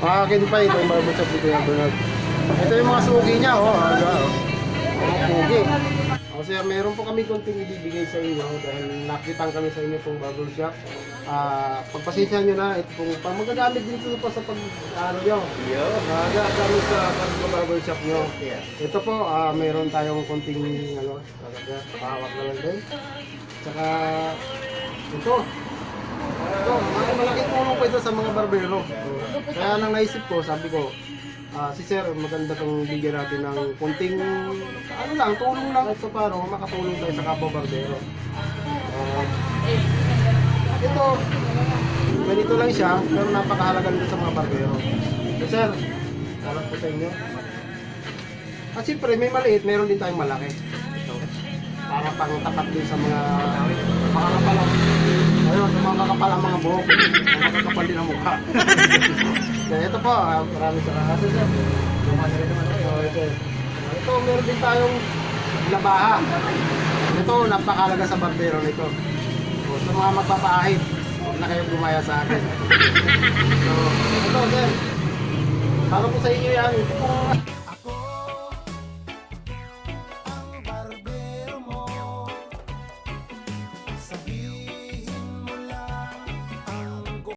Akin pa ito yung barber shop ni Kuya Bernard. Ito yung mga sugi niya, oh. Mga sugi. Kasi meron po kami konting ibibigay sa inyo dahil nakitan kami sa inyo pong barber shop. Pagpasensya nyo na, ito pong magagamit din ito pa sa pag-ano nyo. Magagamit sa barber shop nyo. Ito po, meron tayong konting pahawak na lang din. Tsaka, ito, malaking tulong po ito sa mga barbero. Kaya nang naisip ko, sabi ko, si Sir, maganda itong bigyan natin ng konting, tulong lang ito para makatulong tayo sa kapwa barbero. Ito, ganito lang siya, pero napakahalaga nito sa mga barbero. So Sir, harap po sa inyo. At siyempre, may maliit, meron din tayong malaki. Ito, para pang tapat din sa mga makakapal. Ayun, mga makakapal ang mga buhok. Makakapal din ang mukha. Kaya ito po, maraming salamat sir. Ito, meron din tayong labaha. Ito, napakalaga sa barbero nito. So, sa mga magpapaahit, huwag na kayo gumaya sa akin. So, ito sir, para po sa inyo yan. Ito po,